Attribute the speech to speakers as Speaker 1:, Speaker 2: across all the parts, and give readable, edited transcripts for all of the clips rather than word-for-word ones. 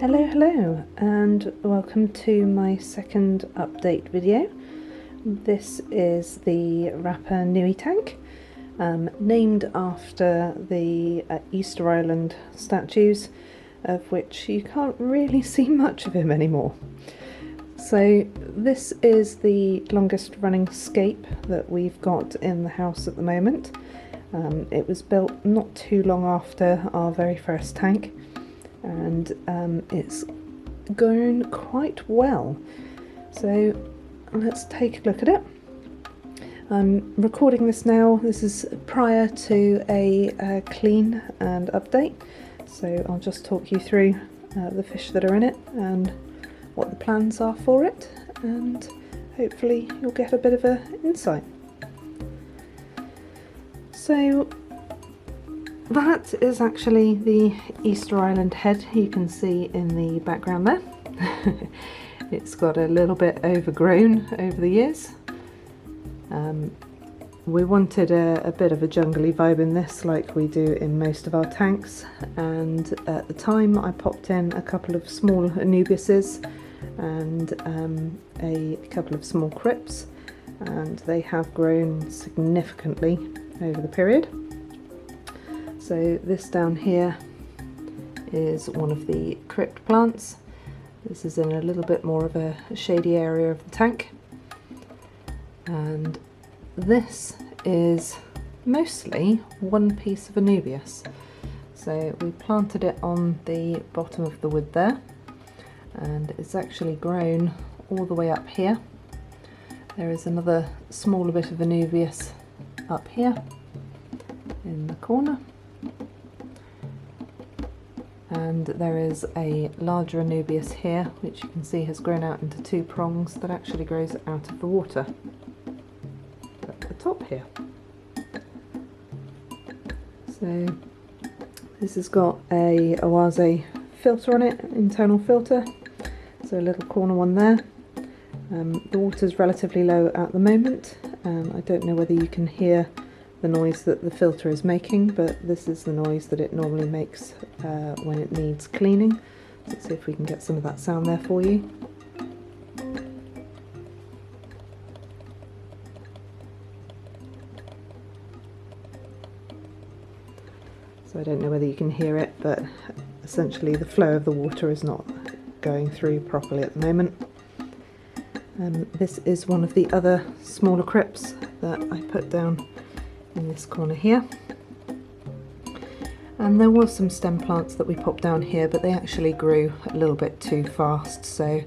Speaker 1: Hello and welcome to my second update video. This is the Rapa Nui tank, named after the Easter Island statues, of which you can't really see much of him anymore. So this is the longest running scape that we've got in the house at the moment. It was built not too long after our very first tank, and it's grown quite well. So let's take a look at it. I'm recording this now. This is prior to a clean and update, so I'll just talk you through the fish that are in it and what the plans are for it, and hopefully you'll get a bit of an insight. So that is actually the Easter Island head you can see in the background there. It's got a little bit overgrown over the years. We wanted a bit of a jungly vibe in this, like we do in most of our tanks, and at the time I popped in a couple of small Anubiuses and a couple of small crypts, and they have grown significantly over the period. So this down here is one of the crypt plants. This is in a little bit more of a shady area of the tank. And this is mostly one piece of Anubius. So we planted it on the bottom of the wood there, and it's actually grown all the way up here. There is another smaller bit of Anubius up here in the corner. And there is a larger Anubius here, which you can see has grown out into two prongs that actually grows out of the water at the top here. So this has got a Oase filter on it, internal filter, so a little corner one there. The water's relatively low at the moment. I don't know whether you can hear the noise that the filter is making, but this is the noise that it normally makes when it needs cleaning. Let's see if we can get some of that sound there for you. So I don't know whether you can hear it, but essentially the flow of the water is not going through properly at the moment. This is one of the other smaller crypts that I put down in this corner here, and there was some stem plants that we popped down here, but they actually grew a little bit too fast, so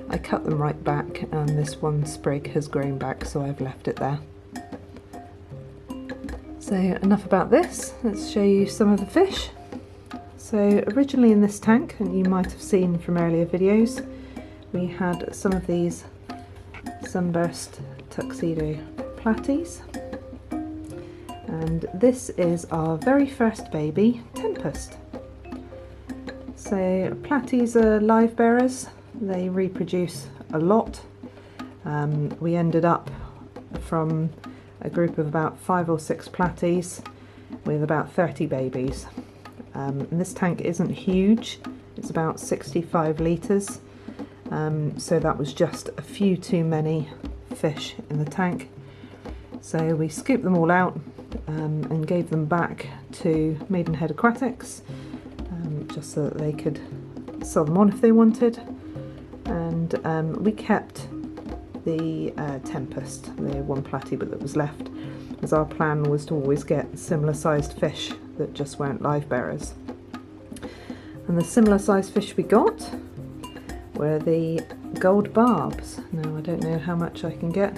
Speaker 1: I cut them right back, and this one sprig has grown back, so I've left it there. So enough about this, let's show you some of the fish. So originally in this tank, and you might have seen from earlier videos, we had some of these sunburst tuxedo platies. And this is our very first baby, Tempest. So platies are live bearers, they reproduce a lot. We ended up from a group of about 5 or 6 platies with about 30 babies. And this tank isn't huge, it's about 65 litres, so that was just a few too many fish in the tank. So we scooped them all out and gave them back to Maidenhead Aquatics, just so that they could sell them on if they wanted. And we kept the Tempest, the one platy but that was left, as our plan was to always get similar sized fish that just weren't live bearers. And the similar sized fish we got were the gold barbs. Now I don't know how much I can get.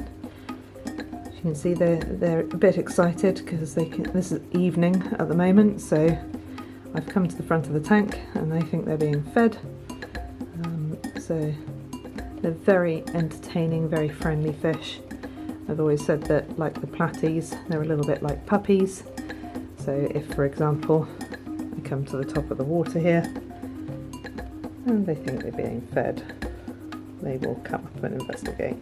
Speaker 1: You can see they're a bit excited because this is evening at the moment, so I've come to the front of the tank and they think they're being fed. So they're very entertaining, very friendly fish. I've always said that, like the platies, they're a little bit like puppies. So if, for example, I come to the top of the water here and they think they're being fed, they will come up and investigate.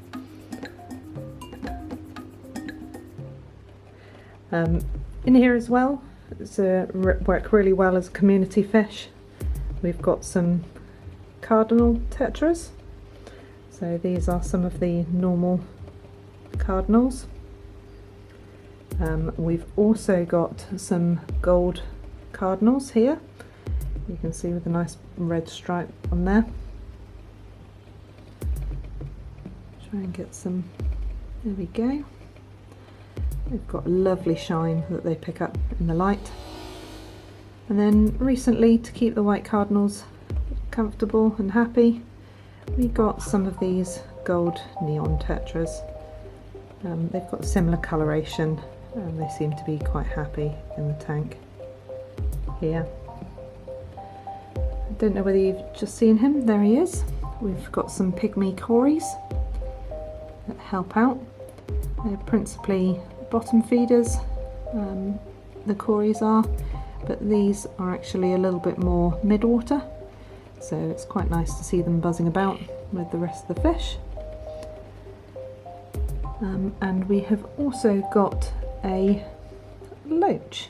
Speaker 1: In here as well, it's work really well as a community fish. We've got some Cardinal tetras. So these are some of the normal Cardinals. We've also got some gold Cardinals here. You can see with a nice red stripe on there. Try and get some, there we go. They've got a lovely shine that they pick up in the light. And then recently, to keep the white Cardinals comfortable and happy, we got some of these gold neon tetras. They've got similar coloration and they seem to be quite happy in the tank here. I don't know whether you've just seen him, there he is. We've got some pygmy cories that help out. They're principally bottom feeders, the cories are, but these are actually a little bit more mid-water, so it's quite nice to see them buzzing about with the rest of the fish. And we have also got a loach.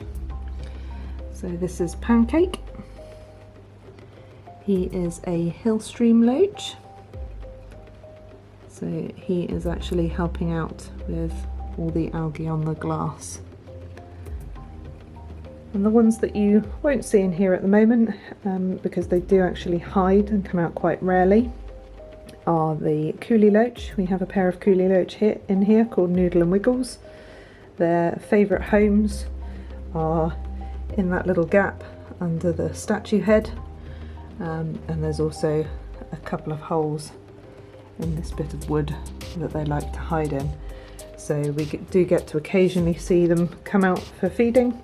Speaker 1: So this is Pancake. He is a hill stream loach. So he is actually helping out with all the algae on the glass. And the ones that you won't see in here at the moment, because they do actually hide and come out quite rarely, are the coolie loach. We have a pair of coolie loach in here called Noodle and Wiggles. Their favourite homes are in that little gap under the statue head, and there's also a couple of holes in this bit of wood that they like to hide in. So we do get to occasionally see them come out for feeding.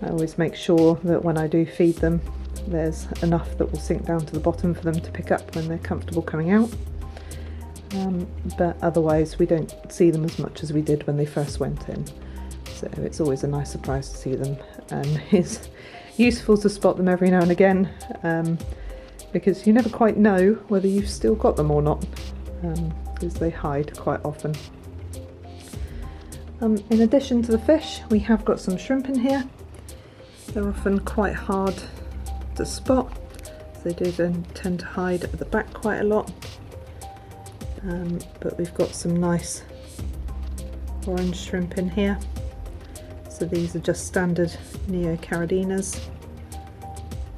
Speaker 1: I always make sure that when I do feed them, there's enough that will sink down to the bottom for them to pick up when they're comfortable coming out. But otherwise we don't see them as much as we did when they first went in. So it's always a nice surprise to see them, and it's useful to spot them every now and again, because you never quite know whether you've still got them or not, because they hide quite often. In addition to the fish, we have got some shrimp in here. They're often quite hard to spot, so they do then tend to hide at the back quite a lot. But we've got some nice orange shrimp in here. So these are just standard Neocardinas.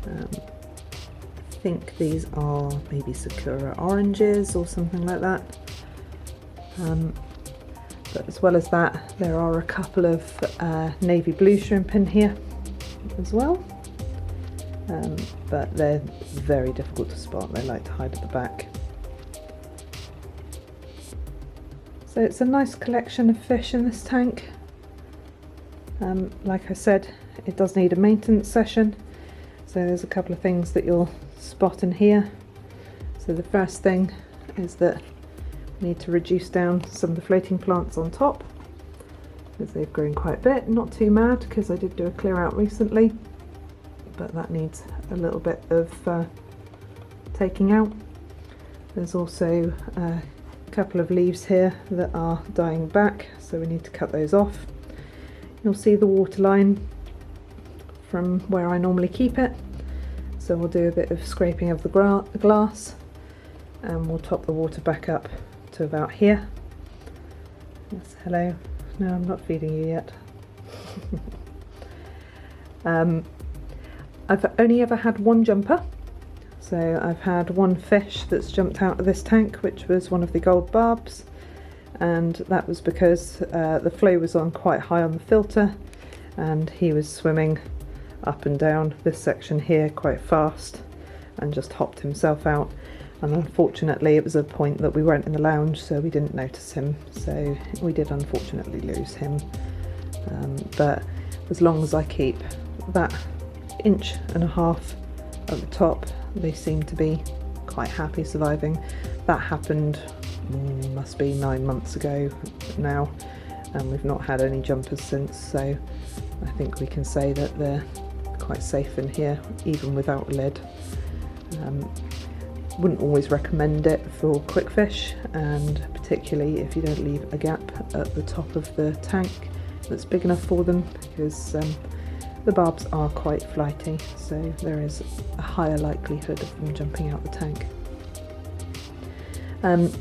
Speaker 1: I think these are maybe Sakura oranges or something like that. But as well as that, there are a couple of navy blue shrimp in here as well. But they're very difficult to spot. They like to hide at the back. So it's a nice collection of fish in this tank. Like I said, it does need a maintenance session. So there's a couple of things that you'll spot in here. So the first thing is that we need to reduce down some of the floating plants on top, because they've grown quite a bit. Not too mad, because I did do a clear out recently, but that needs a little bit of taking out. There's also a couple of leaves here that are dying back, so we need to cut those off. You'll see the water line from where I normally keep it, so we'll do a bit of scraping of the glass and we'll top the water back up to about here. Yes, hello. No, I'm not feeding you yet. I've only ever had one jumper, so I've had one fish that's jumped out of this tank, which was one of the gold barbs, and that was because the flow was on quite high on the filter and he was swimming up and down this section here quite fast and just hopped himself out, and unfortunately it was a point that we weren't in the lounge, so we didn't notice him, so we did unfortunately lose him. But as long as I keep that 1.5 inches at the top, they seem to be quite happy surviving. That happened must be 9 months ago now, and we've not had any jumpers since, so I think we can say that they're quite safe in here even without a lid. Wouldn't always recommend it for quick fish, and particularly if you don't leave a gap at the top of the tank that's big enough for them, because The barbs are quite flighty, so there is a higher likelihood of them jumping out the tank.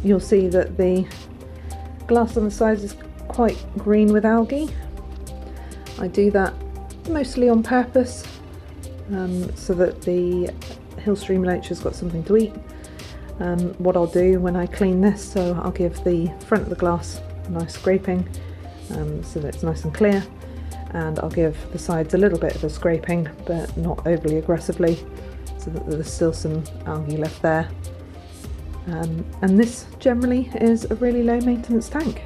Speaker 1: You'll see that the glass on the sides is quite green with algae. I do that mostly on purpose, so that the hill stream loach has got something to eat. What I'll do when I clean this, so I'll give the front of the glass a nice scraping, so that it's nice and clear, and I'll give the sides a little bit of a scraping, but not overly aggressively, so that there's still some algae left there. And this generally is a really low maintenance tank.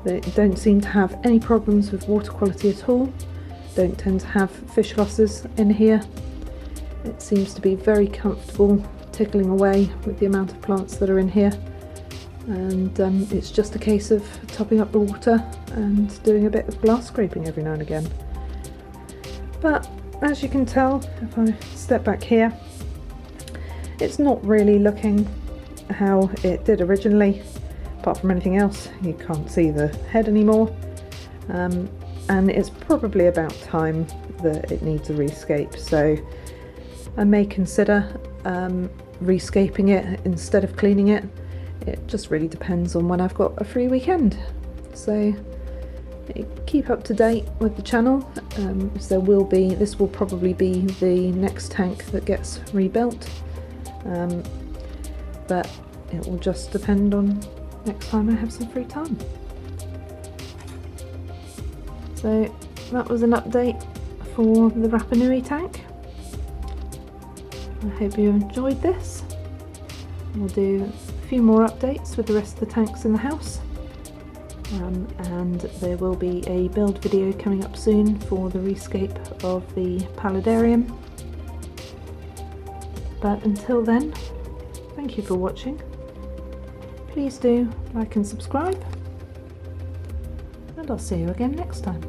Speaker 1: They don't seem to have any problems with water quality at all, don't tend to have fish losses in here. It seems to be very comfortable tickling away with the amount of plants that are in here, and it's just a case of topping up the water and doing a bit of glass scraping every now and again. But as you can tell, if I step back here, it's not really looking how it did originally. Apart from anything else, you can't see the head anymore, and it's probably about time that it needs a rescape, so I may consider rescaping it instead of cleaning it. It just really depends on when I've got a free weekend. So keep up to date with the channel. So this will probably be the next tank that gets rebuilt, but it will just depend on next time I have some free time. So that was an update for the Rapa Nui tank. I hope you enjoyed this. We'll do a few more updates with the rest of the tanks in the house, and there will be a build video coming up soon for the rescape of the paludarium. But until then, thank you for watching. Please do like and subscribe, and I'll see you again next time.